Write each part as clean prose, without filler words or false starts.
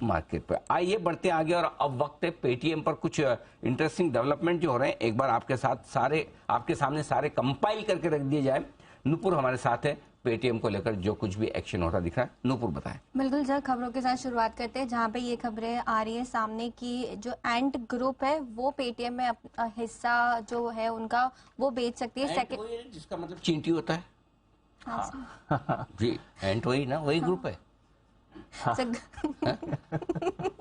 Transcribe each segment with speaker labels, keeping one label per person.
Speaker 1: Market पर। आइए बढ़ते आगे और अब वक्त है पेटीएम पर कुछ इंटरेस्टिंग डेवलपमेंट जो हो रहे हैं एक बार आपके सामने सारे कंपाइल करके रख दिए जाए। नूपुर हमारे साथ है, पेटीएम को लेकर जो कुछ भी एक्शन होता दिख रहा है, नूपुर बताएं।
Speaker 2: बिल्कुल सर, खबरों के साथ शुरुआत करते हैं जहां पे ये खबरें आ रही है सामने की जो एंट ग्रुप है वो पेटीएम में हिस्सा जो है उनका वो बेच सकती है।
Speaker 1: सेकंड जिसका मतलब चींटी होता है।
Speaker 2: हाँ
Speaker 1: जी, एंट वही ना, वही ग्रुप है।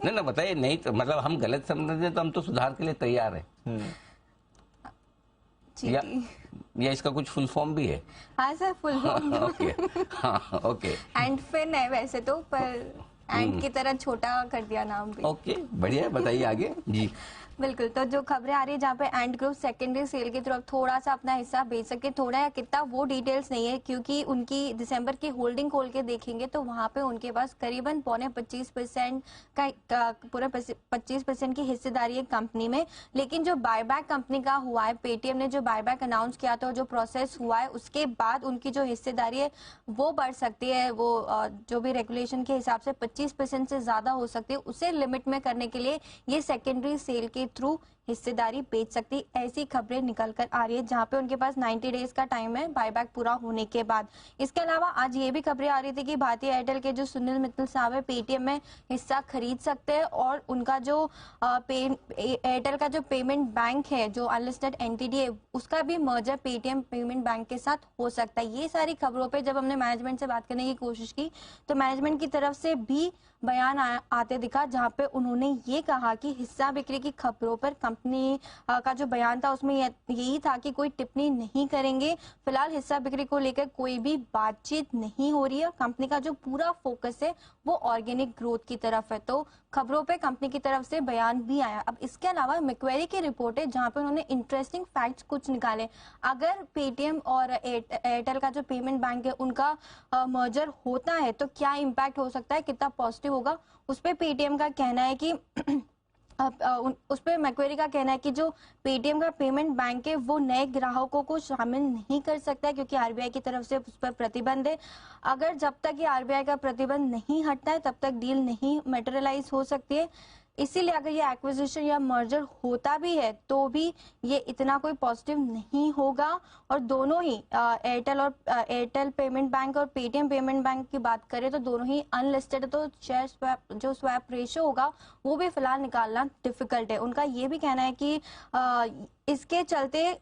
Speaker 1: नहीं बताइए, नहीं तो मतलब हम गलत समझते तो हम तो सुधार के लिए तैयार है। या इसका कुछ फुल फॉर्म भी है?
Speaker 2: हाँ सर, फुल फॉर्म
Speaker 1: ओके, हाँ ओके।
Speaker 2: एंड फिन है वैसे तो, पर एंड की तरह छोटा कर दिया नाम भी।
Speaker 1: ओके, बढ़िया, बताइए आगे जी।
Speaker 2: बिल्कुल, तो जो खबरें आ रही है जहाँ पे एंड ग्रुप सेकेंडरी सेल की तरफ थोड़ा सा अपना हिस्सा बेच सके, थोड़ा या कितना वो डिटेल्स नहीं है, क्योंकि उनकी दिसंबर की होल्डिंग खोल के देखेंगे तो वहाँ पे उनके पास करीबन 25% का पूरा 25% की हिस्सेदारी है कंपनी में। लेकिन जो बायबैक कंपनी का हुआ है, पेटीएम ने जो बायबैक अनाउंस किया था और जो प्रोसेस हुआ है उसके बाद उनकी जो हिस्सेदारी है वो बढ़ सकती है। वो जो भी रेगुलेशन के हिसाब से 25% से ज्यादा हो सकती है, उसे लिमिट में करने के लिए ये सेकेंडरी सेल के थ्रू हिस्सेदारी बेच सकती, ऐसी खबरें निकल कर आ रही है जहां पे उनके पास 90 डेज का टाइम है बायबैक पूरा होने के बाद। इसके अलावा आज ये भी खबरें आ रही थी कि भारतीय एयरटेल के जो सुनील मित्तल साहब है पेटीएम में हिस्सा खरीद सकते हैं और उनका जो एयरटेल का जो पेमेंट बैंक है जो अनलिस्टेड एंटिटी है उसका भी मर्जर पेटीएम पेमेंट बैंक के साथ हो सकता है। ये सारी खबरों पर जब हमने मैनेजमेंट से बात करने की कोशिश की तो मैनेजमेंट की तरफ से भी बयान आते दिखा जहां पे उन्होंने ये कहा कि हिस्सा बिक्री की खबरों पर कंपनी का जो बयान था उसमें यही था कि कोई टिप्पणी नहीं करेंगे। फिलहाल हिस्सा बिक्री को लेकर कोई भी बातचीत नहीं हो रही है। कंपनी का जो पूरा फोकस है वो ऑर्गेनिक ग्रोथ की तरफ है। तो खबरों पे कंपनी की तरफ से बयान भी आया। अब इसके अलावा मैक्वेरी की रिपोर्ट है जहां पे उन्होंने इंटरेस्टिंग फैक्ट्स कुछ निकाले। अगर पेटीएम और एयरटेल का जो पेमेंट बैंक है उनका मर्जर होता है तो क्या इम्पैक्ट हो सकता है, कितना पॉजिटिव होगा, उस पर पेटीएम का कहना है कि उस पे मैक्वेरी का कहना है कि जो पेटीएम का पेमेंट बैंक है वो नए ग्राहकों को शामिल नहीं कर सकता है क्योंकि आरबीआई की तरफ से उस पर प्रतिबंध है। अगर जब तक ये आरबीआई का प्रतिबंध नहीं हटता है तब तक डील नहीं मटेरियलाइज हो सकती है। इसीलिए अगर ये एक्विजिशन या मर्जर होता भी है तो भी ये इतना कोई पॉजिटिव नहीं होगा। और दोनों ही एयरटेल पेमेंट बैंक और पेटीएम पेमेंट बैंक की बात करें तो दोनों ही अनलिस्टेड, तो शेयर स्वैप रेशियो होगा वो भी फिलहाल निकालना डिफिकल्ट है। उनका ये भी कहना है कि इसके चलते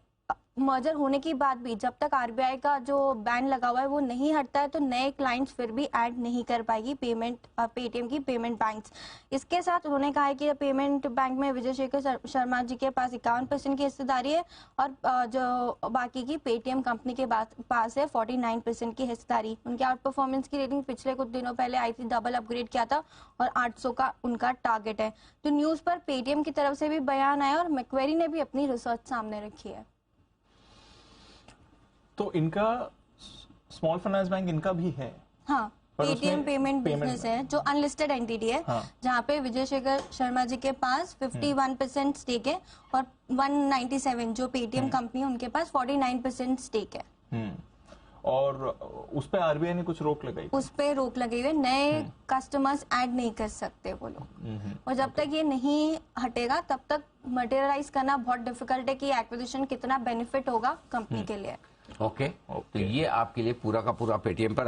Speaker 2: मर्जर होने के बाद भी जब तक आरबीआई का जो बैन लगा हुआ है वो नहीं हटता है तो नए क्लाइंट्स फिर भी ऐड नहीं कर पाएगी पेटीएम की पेमेंट बैंक्स। इसके साथ उन्होंने कहा है कि पेमेंट बैंक में विजय शेखर शर्मा जी के पास 51% की हिस्सेदारी है और जो बाकी की पेटीएम कंपनी के पास है 49% की हिस्सेदारी। उनके आउट परफॉर्मेंस की रेटिंग पिछले कुछ दिनों पहले आई थी, डबल अपग्रेड किया था और 800 का उनका टारगेट है। तो न्यूज पर पेटीएम की तरफ से भी बयान आया और मैक्वेरी ने भी अपनी रिसर्च सामने रखी है।
Speaker 3: तो इनका स्मॉल फाइनेंस बैंक इनका भी है।
Speaker 2: हाँ, पेटीएम पेमेंट बिजनेस है जो अनलिस्टेड एंटिटी है। हाँ। जहाँ पे विजय शेखर शर्मा जी के पास 51% स्टेक है और 197 जो पेटीएम कंपनी है उनके पास 49% स्टेक है।
Speaker 3: और उस पे आरबीआई ने कुछ रोक लगाई,
Speaker 2: उस पे रोक लगी हुई है, नए कस्टमर्स ऐड नहीं कर सकते वो लोग। और जब तक ये नहीं हटेगा तब तक मटेरियलाइज करना बहुत डिफिकल्ट है कि एक्विजिशन कितना बेनिफिट होगा कंपनी के लिए।
Speaker 1: ओके, तो ये आपके लिए पूरा का पूरा पेटीएम पर